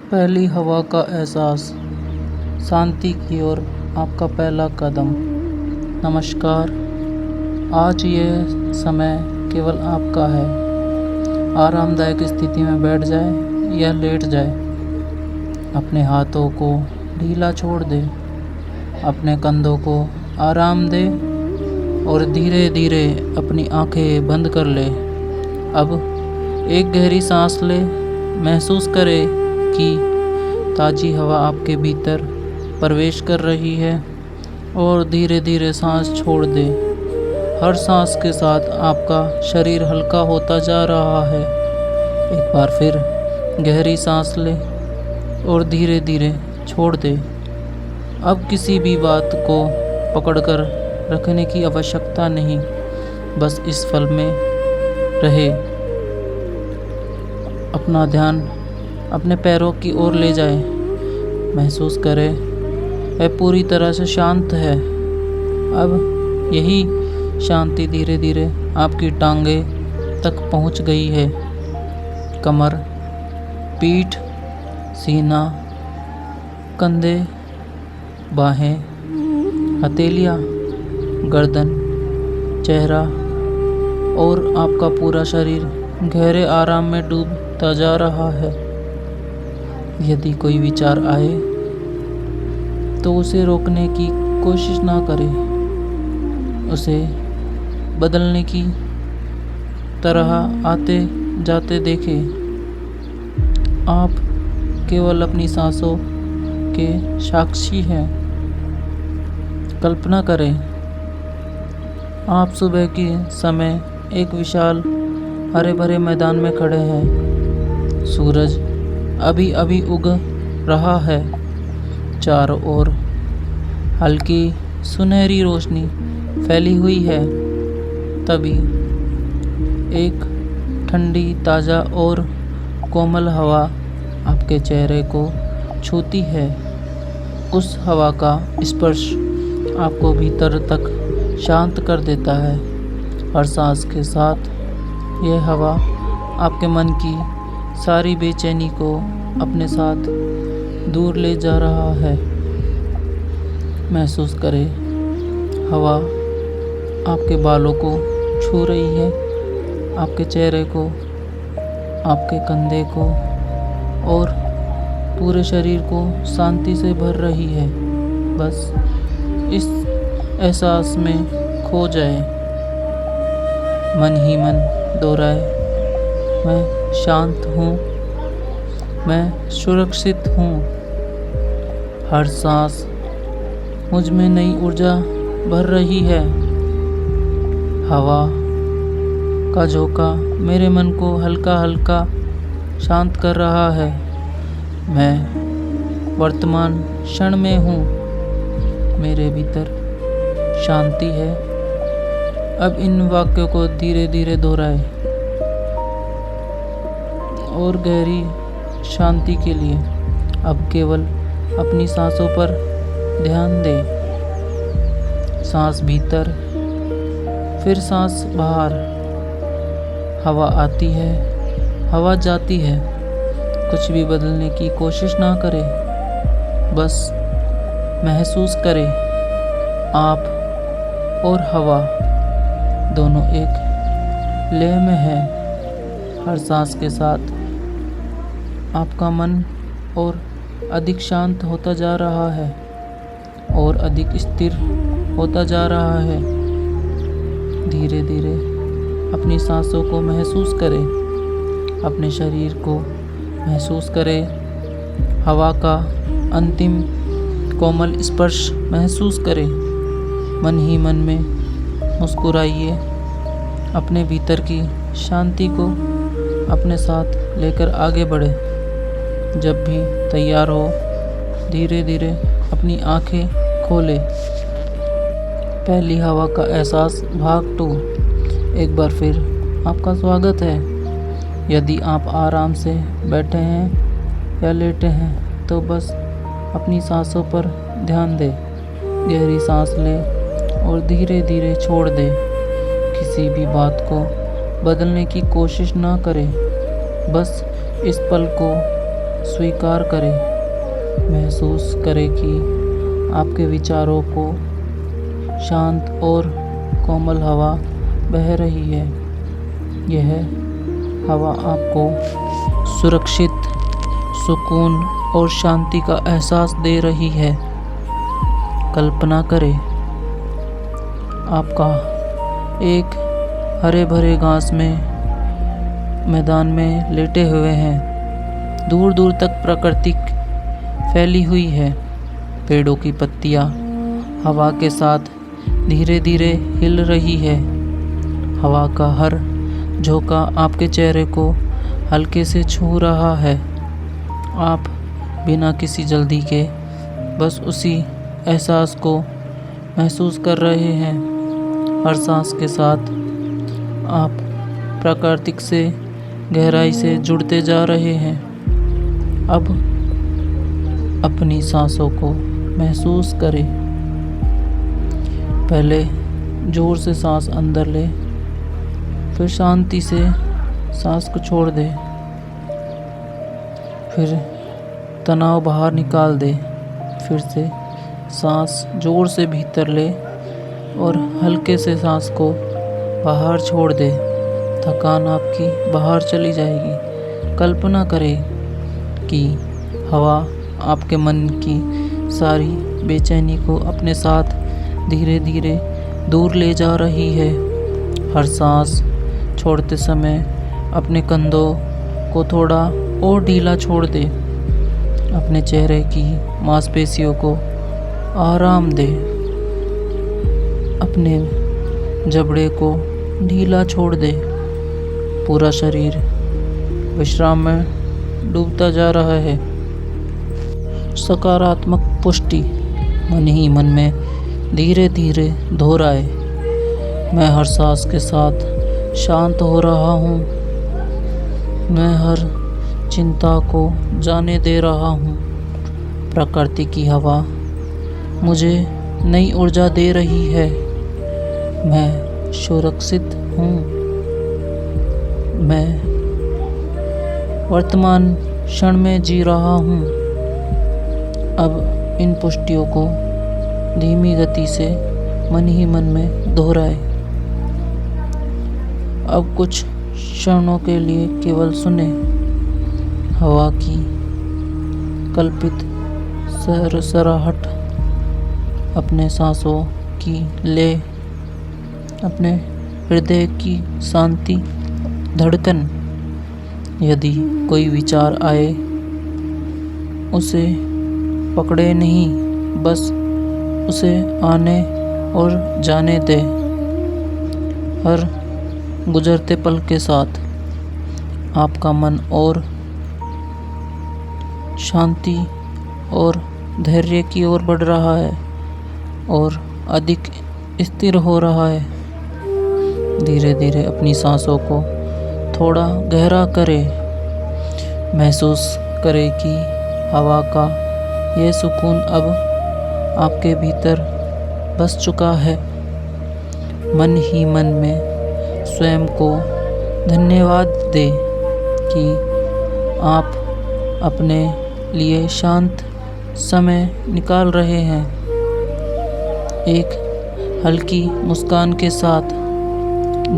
पहली हवा का एहसास, शांति की ओर आपका पहला कदम। नमस्कार। आज यह समय केवल आपका है। आरामदायक स्थिति में बैठ जाए या लेट जाए, अपने हाथों को ढीला छोड़ दे, अपने कंधों को आराम दे और धीरे धीरे अपनी आंखें बंद कर ले। अब एक गहरी सांस ले। महसूस करे कि ताज़ी हवा आपके भीतर प्रवेश कर रही है और धीरे धीरे सांस छोड़ दे। हर सांस के साथ आपका शरीर हल्का होता जा रहा है। एक बार फिर गहरी सांस ले और धीरे धीरे छोड़ दे। अब किसी भी बात को पकड़कर रखने की आवश्यकता नहीं, बस इस पल में रहे। अपना ध्यान अपने पैरों की ओर ले जाए। महसूस करें वह पूरी तरह से शांत है। अब यही शांति धीरे धीरे आपकी टांगें तक पहुंच गई है। कमर, पीठ, सीना, कंधे, बाहें, हथेलियां, गर्दन, चेहरा और आपका पूरा शरीर गहरे आराम में डूबता जा रहा है। यदि कोई विचार आए तो उसे रोकने की कोशिश ना करें, उसे बदलने की तरह आते जाते देखें। आप केवल अपनी सांसों के साक्षी हैं। कल्पना करें, आप सुबह के समय एक विशाल हरे भरे मैदान में खड़े हैं। सूरज अभी अभी उग रहा है। चारों ओर हल्की सुनहरी रोशनी फैली हुई है। तभी एक ठंडी, ताज़ा और कोमल हवा आपके चेहरे को छूती है। उस हवा का स्पर्श आपको भीतर तक शांत कर देता है। हर सांस के साथ यह हवा आपके मन की सारी बेचैनी को अपने साथ दूर ले जा रहा है। महसूस करें, हवा आपके बालों को छू रही है, आपके चेहरे को, आपके कंधे को और पूरे शरीर को शांति से भर रही है। बस इस एहसास में खो जाए। मन ही मन दोहराए, मैं शांत हूँ, मैं सुरक्षित हूँ। हर सांस मुझ में नई ऊर्जा भर रही है। हवा का झोंका मेरे मन को हल्का हल्का शांत कर रहा है। मैं वर्तमान क्षण में हूँ, मेरे भीतर शांति है। अब इन वाक्यों को धीरे धीरे दोहराए और गहरी शांति के लिए अब केवल अपनी सांसों पर ध्यान दें। सांस भीतर, फिर सांस बाहर। हवा आती है, हवा जाती है। कुछ भी बदलने की कोशिश ना करें, बस महसूस करें आप और हवा दोनों एक लय में है। हर सांस के साथ आपका मन और अधिक शांत होता जा रहा है और अधिक स्थिर होता जा रहा है। धीरे धीरे अपनी सांसों को महसूस करें, अपने शरीर को महसूस करें। हवा का अंतिम कोमल स्पर्श महसूस करें। मन ही मन में मुस्कुराइए। अपने भीतर की शांति को अपने साथ लेकर आगे बढ़े। जब भी तैयार हो, धीरे धीरे अपनी आंखें खोले। पहली हवा का एहसास भाग 2। एक बार फिर आपका स्वागत है। यदि आप आराम से बैठे हैं या लेटे हैं तो बस अपनी सांसों पर ध्यान दें। गहरी सांस लें और धीरे धीरे छोड़ दें। किसी भी बात को बदलने की कोशिश ना करें, बस इस पल को स्वीकार करें। महसूस करें कि आपके विचारों को शांत और कोमल हवा बह रही है। यह हवा आपको सुरक्षित, सुकून और शांति का एहसास दे रही है। कल्पना करें, आपका एक हरे भरे घास में मैदान में लेटे हुए हैं। दूर दूर तक प्रकृति फैली हुई है। पेड़ों की पत्तियां हवा के साथ धीरे धीरे हिल रही है। हवा का हर झोंका आपके चेहरे को हल्के से छू रहा है। आप बिना किसी जल्दी के बस उसी एहसास को महसूस कर रहे हैं। हर सांस के साथ आप प्रकृति से गहराई से जुड़ते जा रहे हैं। अब अपनी सांसों को महसूस करें। पहले जोर से सांस अंदर ले, फिर शांति से सांस को छोड़ दे, फिर तनाव बाहर निकाल दे। फिर से सांस जोर से भीतर ले और हल्के से सांस को बाहर छोड़ दे। थकान आपकी बाहर चली जाएगी। कल्पना करें कि हवा आपके मन की सारी बेचैनी को अपने साथ धीरे धीरे दूर ले जा रही है। हर सांस छोड़ते समय अपने कंधों को थोड़ा और ढीला छोड़ दे। अपने चेहरे की मांसपेशियों को आराम दे। अपने जबड़े को ढीला छोड़ दे। पूरा शरीर विश्राम में डूबता जा रहा है। सकारात्मक पुष्टि मन ही मन में धीरे धीरे दोहराए। मैं हर सांस के साथ शांत हो रहा हूँ। मैं हर चिंता को जाने दे रहा हूँ। प्रकृति की हवा मुझे नई ऊर्जा दे रही है। मैं सुरक्षित हूँ। मैं वर्तमान क्षण में जी रहा हूँ। अब इन पुष्टियों को धीमी गति से मन ही मन में दोहराए। अब कुछ क्षणों के लिए केवल सुने। हवा की कल्पित सरसराहट, अपने सांसों की ले, अपने हृदय की शांति धड़कन। यदि कोई विचार आए उसे पकड़े नहीं, बस उसे आने और जाने दे। हर गुजरते पल के साथ आपका मन और शांति और धैर्य की ओर बढ़ रहा है और अधिक स्थिर हो रहा है। धीरे धीरे अपनी सांसों को थोड़ा गहरा करें। महसूस करें कि हवा का यह सुकून अब आपके भीतर बस चुका है। मन ही मन में स्वयं को धन्यवाद दें कि आप अपने लिए शांत समय निकाल रहे हैं। एक हल्की मुस्कान के साथ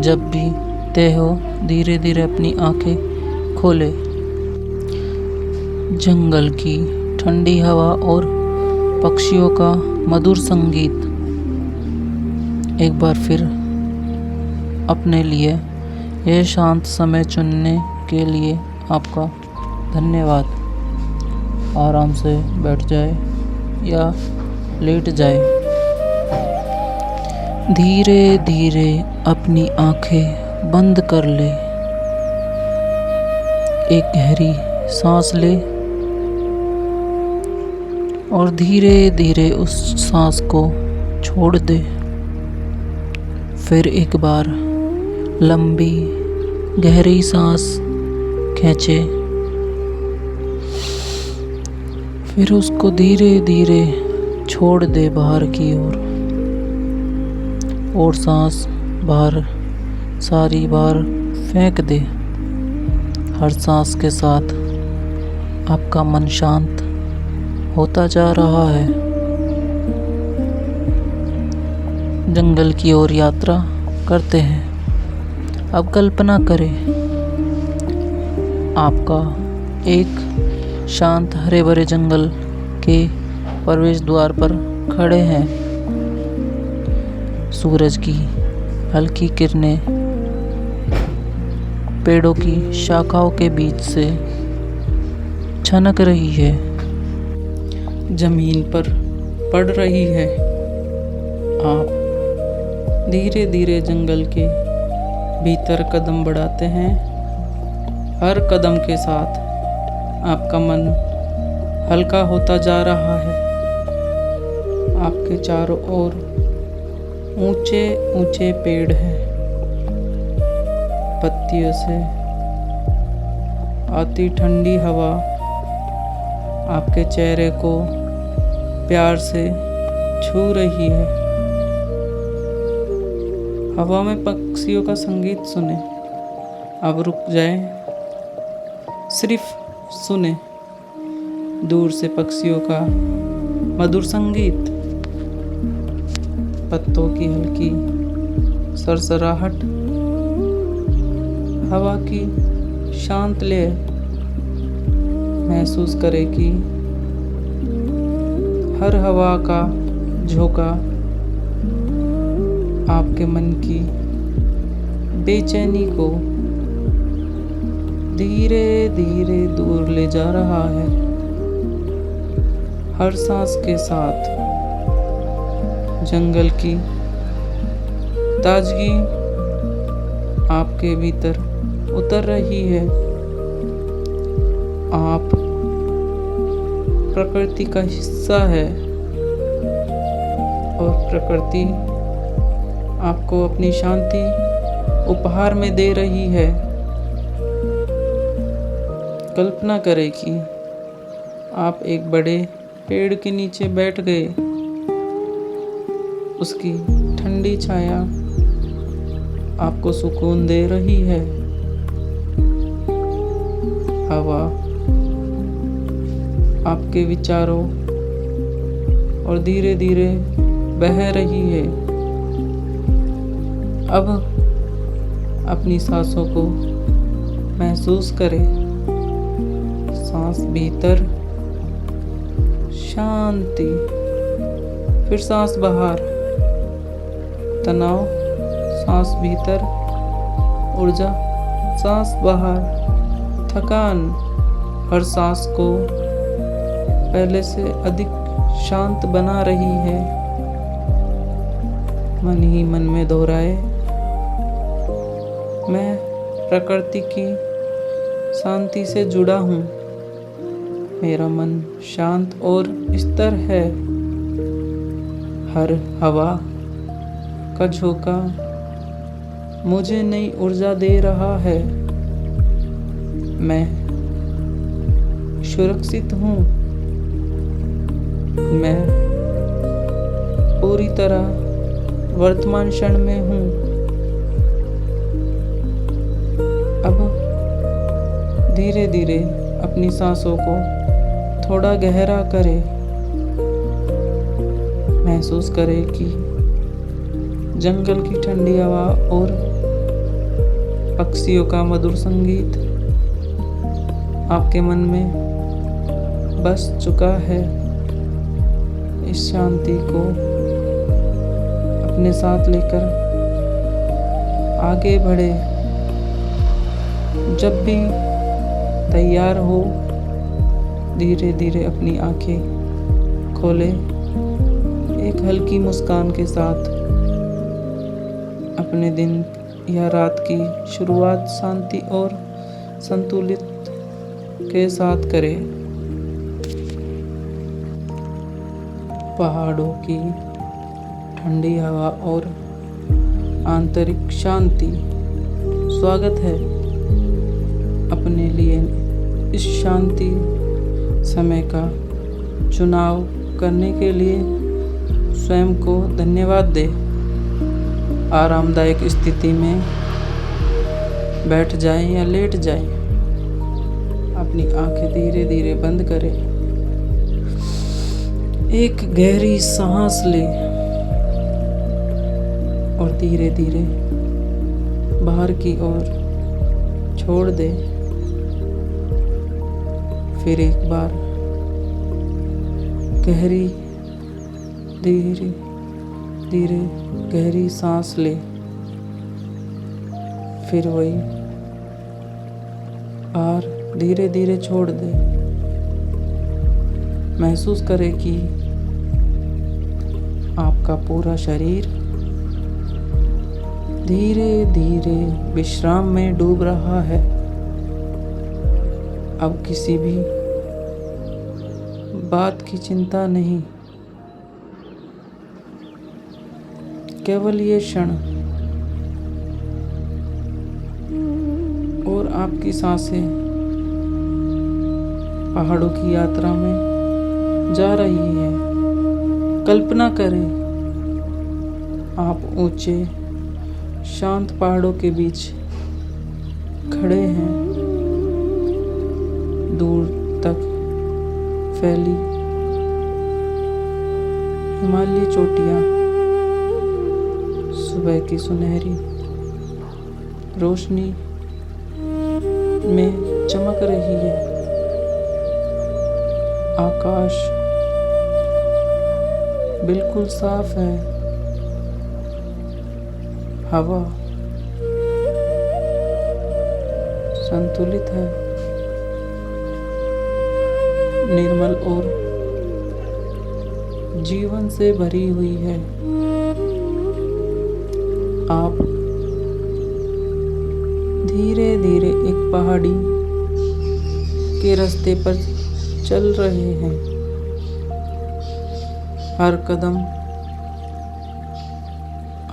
जब भी तय हो, धीरे धीरे अपनी आंखें खोलें। जंगल की ठंडी हवा और पक्षियों का मधुर संगीत। एक बार फिर अपने लिए यह शांत समय चुनने के लिए आपका धन्यवाद। आराम से बैठ जाए या लेट जाए। धीरे धीरे अपनी आंखें बंद कर ले। एक गहरी सांस ले और धीरे धीरे उस सांस को छोड़ दे। फिर एक बार लंबी गहरी सांस खींचे, फिर उसको धीरे धीरे छोड़ दे बाहर की ओर। और सांस बाहर सारी बार फेंक दे। हर सांस के साथ आपका मन शांत होता जा रहा है। जंगल की ओर यात्रा करते हैं। अब कल्पना करें, आपका एक शांत हरे भरे जंगल के प्रवेश द्वार पर खड़े हैं। सूरज की हल्की किरणें पेड़ों की शाखाओं के बीच से छनक रही है, जमीन पर पड़ रही है। आप धीरे धीरे जंगल के भीतर कदम बढ़ाते हैं। हर कदम के साथ आपका मन हल्का होता जा रहा है। आपके चारों ओर ऊंचे ऊंचे पेड़ हैं। पत्तियों से आती ठंडी हवा आपके चेहरे को प्यार से छू रही है। हवा में पक्षियों का संगीत सुने। अब रुक जाएं, सिर्फ सुने दूर से पक्षियों का मधुर संगीत। पत्तों की हल्की सरसराहट, हवा की शांत लय। महसूस करें कि हर हवा का झोंका आपके मन की बेचैनी को धीरे धीरे दूर ले जा रहा है। हर सांस के साथ जंगल की ताजगी आपके भीतर उतर रही है। आप प्रकृति का हिस्सा है और प्रकृति आपको अपनी शांति उपहार में दे रही है। कल्पना करें कि आप एक बड़े पेड़ के नीचे बैठ गए। उसकी ठंडी छाया आपको सुकून दे रही है। हवा आपके विचारों और धीरे धीरे बह रही है। अब अपनी सांसों को महसूस करें। सांस भीतर शांति, फिर सांस बाहर तनाव, सांस भीतर ऊर्जा, सांस बाहर थकान। हर सांस को पहले से अधिक शांत बना रही है। मन ही मन में दोहराए, मैं प्रकृति की शांति से जुड़ा हूँ। मेरा मन शांत और स्थिर है। हर हवा का झोंका मुझे नई ऊर्जा दे रहा है। मैं सुरक्षित हूँ। मैं पूरी तरह वर्तमान क्षण में हूँ। अब धीरे धीरे अपनी सांसों को थोड़ा गहरा करें। महसूस करें कि जंगल की ठंडी हवा और पक्षियों का मधुर संगीत आपके मन में बस चुका है। इस शांति को अपने साथ लेकर आगे बढ़े। जब भी तैयार हो, धीरे धीरे अपनी आंखें खोले। एक हल्की मुस्कान के साथ अपने दिन या रात की शुरुआत शांति और संतुलित के साथ करें। पहाड़ों की ठंडी हवा और आंतरिक शांति स्वागत है। अपने लिए इस शांति समय का चुनाव करने के लिए स्वयं को धन्यवाद दें। आरामदायक स्थिति में बैठ जाएं या लेट जाएं। अब अपनी आंखें धीरे धीरे बंद करें। एक गहरी सांस ले और धीरे धीरे बाहर की ओर छोड़ दे। फिर एक बार गहरी धीरे धीरे गहरी सांस ले। फिर वही बाहर धीरे धीरे छोड़ दे। महसूस करें कि आपका पूरा शरीर धीरे धीरे विश्राम में डूब रहा है। अब किसी भी बात की चिंता नहीं, केवल ये क्षण और आपकी सांसें पहाड़ों की यात्रा में जा रही है। कल्पना करें आप ऊंचे शांत पहाड़ों के बीच खड़े हैं। दूर तक फैली हिमालयी चोटियां सुबह की सुनहरी रोशनी में चमक रही है। आकाश बिल्कुल साफ है। हवा संतुलित है, निर्मल और जीवन से भरी हुई है। आप धीरे धीरे एक पहाड़ी के रास्ते पर चल रहे हैं। हर कदम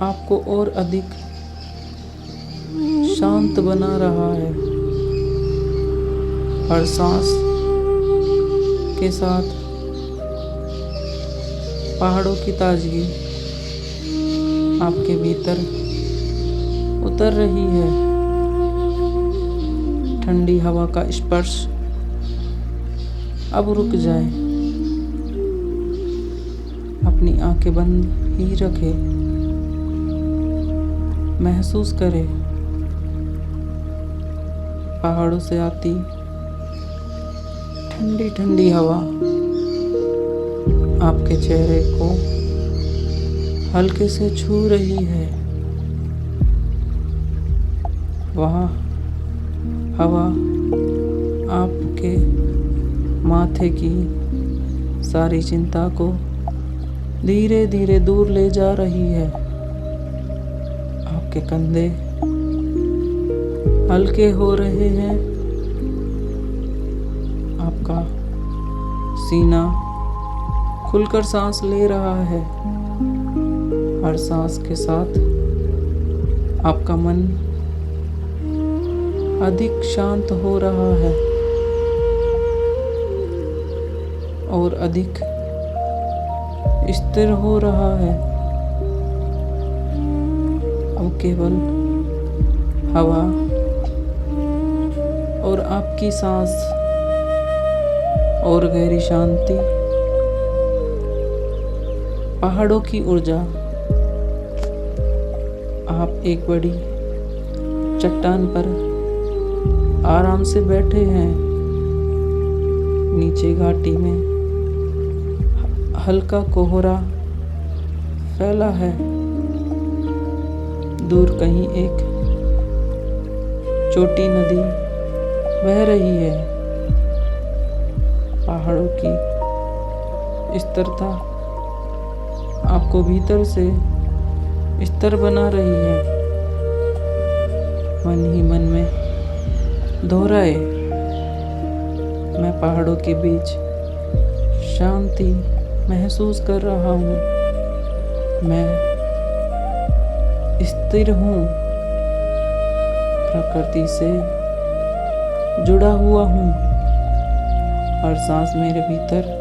आपको और अधिक शांत बना रहा है। हर सांस के साथ पहाड़ों की ताजगी आपके भीतर उतर रही है। ठंडी हवा का स्पर्श अब रुक जाए। अपनी आंखें बंद ही रखें। महसूस करें पहाड़ों से आती ठंडी ठंडी हवा आपके चेहरे को हल्के से छू रही है। वह हवा आपके माथे की सारी चिंता को धीरे धीरे दूर ले जा रही है। आपके कंधे हल्के हो रहे हैं। आपका सीना खुलकर सांस ले रहा है। हर सांस के साथ आपका मन अधिक शांत हो रहा है और अधिक स्थिर हो रहा है। अब केवल हवा और आपकी सांस और गहरी शांति, पहाड़ों की ऊर्जा। आप एक बड़ी चट्टान पर आराम से बैठे हैं। नीचे घाटी में हल्का कोहरा फैला है। दूर कहीं एक छोटी नदी बह रही है। पहाड़ों की स्थिरता आपको भीतर से स्थिर बना रही है। मन ही मन में दोहराए, मैं पहाड़ों के बीच शांति महसूस कर रहा हूँ। मैं स्थिर हूँ, प्रकृति से जुड़ा हुआ हूँ। हर सांस मेरे भीतर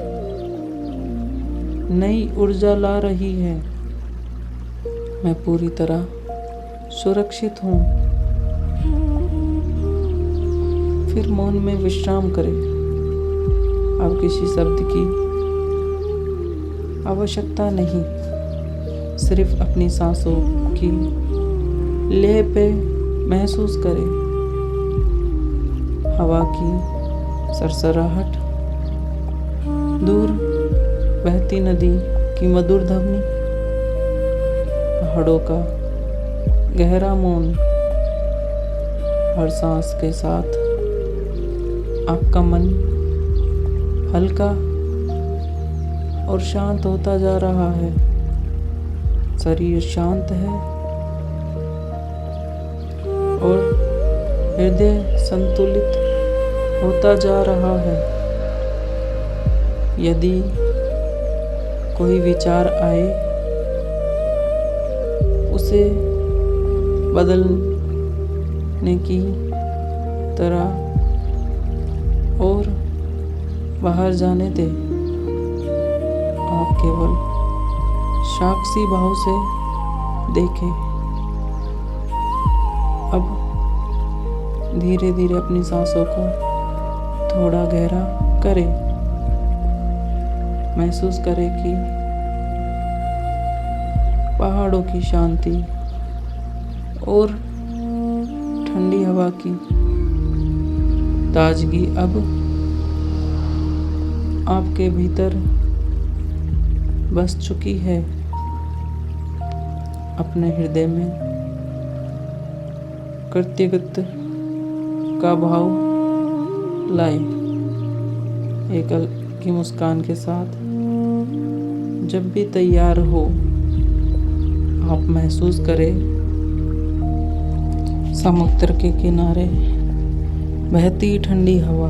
नई ऊर्जा ला रही है। मैं पूरी तरह सुरक्षित हूँ। फिर मौन में विश्राम करें। अब किसी शब्द की आवश्यकता नहीं, सिर्फ अपनी सांसों की लय पे महसूस करें। हवा की सरसराहट, दूर बहती नदी की मधुर ध्वनि, पहाड़ों का गहरा मौन। हर सांस के साथ आपका मन हल्का और शांत होता जा रहा है। शरीर शांत है और हृदय संतुलित होता जा रहा है। यदि कोई विचार आए, उसे बदलने की तरह और बाहर जाने दे। आप केवल साक्षी भाव से देखें। अब धीरे धीरे अपनी सांसों को थोड़ा गहरा करें। महसूस करें कि पहाड़ों की शांति और ठंडी हवा की ताजगी अब आपके भीतर बस चुकी है। अपने हृदय में कृतज्ञता का भाव लाए। एक हल्की मुस्कान के साथ जब भी तैयार हो, आप महसूस करें समुद्र के किनारे बहती ठंडी हवा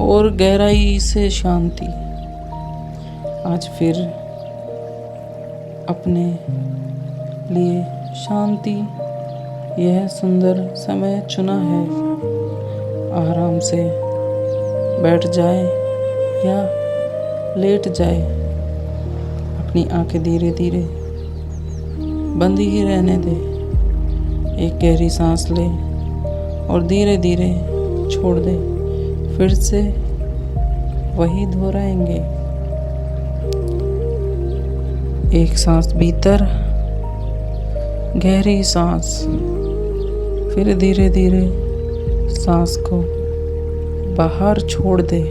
और गहराई से शांति। आज फिर अपने लिए शांति यह सुंदर समय चुना है। आराम से बैठ जाए या लेट जाए, अपनी आंखें धीरे धीरे बंद ही रहने दे। एक गहरी सांस ले और धीरे धीरे छोड़ दे। फिर से वही दोहराएंगे। एक सांस भीतर, गहरी सांस, फिर धीरे धीरे सांस को बाहर छोड़ दे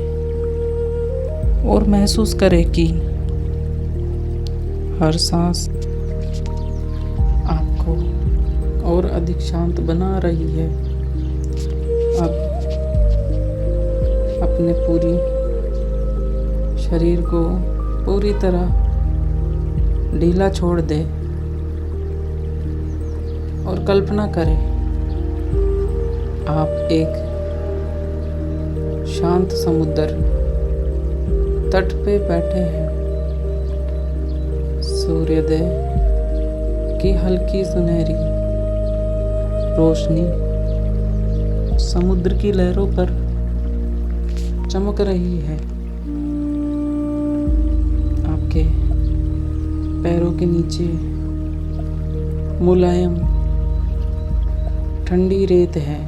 और महसूस करे कि हर सांस आपको और अधिक शांत बना रही है। अब अपने पूरी शरीर को पूरी तरह ढीला छोड़ दे और कल्पना करें आप एक शांत समुद्र तट पे बैठे हैं। सूर्योदय की हल्की सुनहरी रोशनी समुद्र की लहरों पर चमक रही है। आपके पैरों के नीचे मुलायम ठंडी रेत है।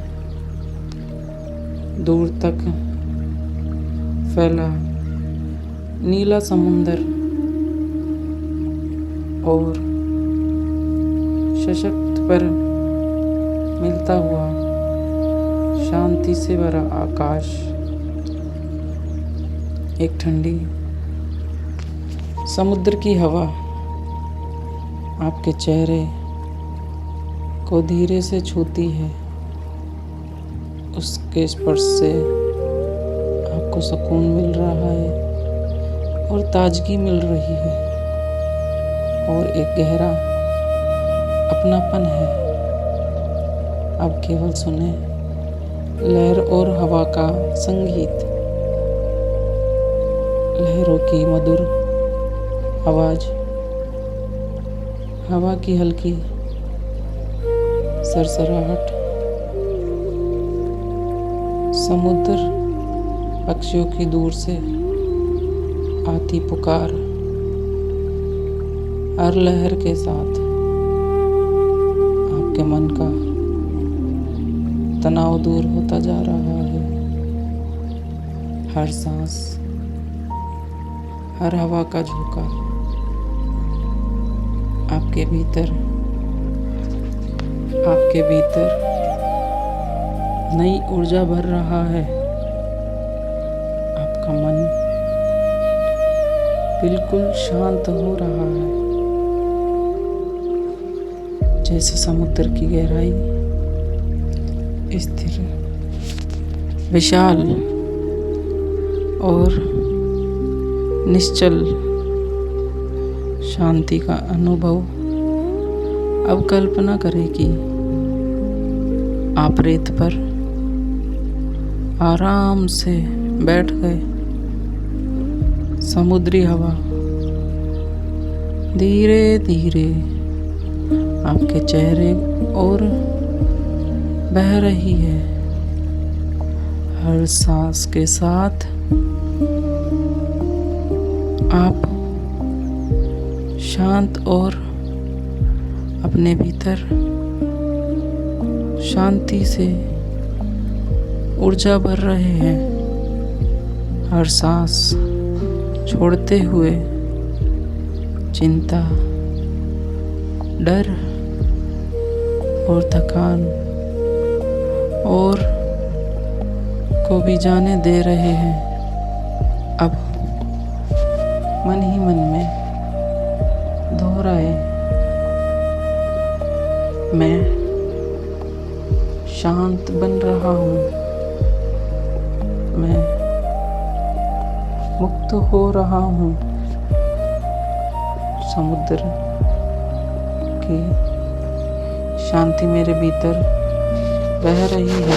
दूर तक फैला नीला समुंदर और सशक्त पर मिलता हुआ शांति से भरा आकाश। एक ठंडी समुद्र की हवा आपके चेहरे को धीरे से छूती है। उसके स्पर्श से आपको सुकून मिल रहा है और ताजगी मिल रही है और एक गहरा अपनापन है। अब केवल सुने लहर और हवा का संगीत। लहरों की मधुर आवाज, हवा की हल्की सरसराहट, समुद्र पक्षियों की दूर से आती पुकार। हर लहर के साथ आपके मन का तनाव दूर होता जा रहा है। हर सांस, हर हवा का झोंका आपके भीतर नई ऊर्जा भर रहा है। आपका मन बिल्कुल शांत हो रहा है, जैसे समुद्र की गहराई स्थिर, विशाल और निश्चल शांति का अनुभव। अब कल्पना करें कि आप रेत पर आराम से बैठ गए। समुद्री हवा धीरे धीरे आपके चेहरे और बह रही है। हर सांस के साथ आप शांत और अपने भीतर शांति से ऊर्जा भर रहे हैं। हर सांस छोड़ते हुए चिंता, डर और थकान और को भी जाने दे रहे हैं। अब मन ही मन में दोहराए, मैं शांत बन रहा हूँ, मैं मुक्त हो रहा हूँ। समुद्र की शांति मेरे भीतर बह रही है।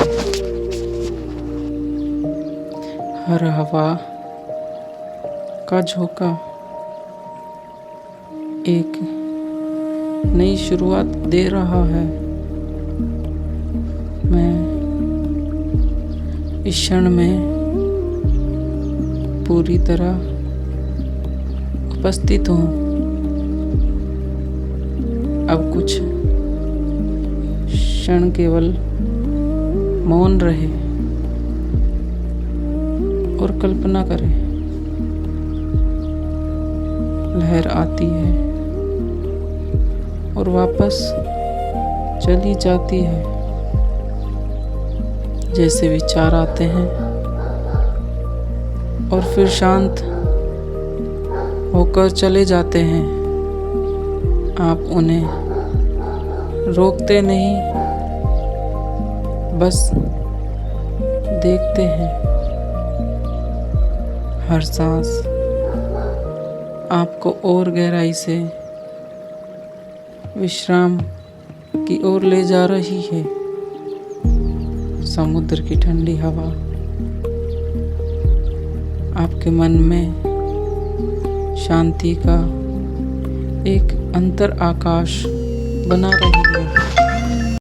हर हवा का झोंका एक नई शुरुआत दे रहा है। मैं इस क्षण में पूरी तरह उपस्थित हूँ। अब कुछ क्षण केवल मौन रहे और कल्पना करें, लहर आती है और वापस चली जाती है। जैसे विचार आते हैं और फिर शांत होकर चले जाते हैं। आप उन्हें रोकते नहीं, बस देखते हैं। हर सांस आपको और गहराई से विश्राम की ओर ले जा रही है। समुद्र की ठंडी हवा आपके मन में शांति का एक अंतर आकाश बना रही है।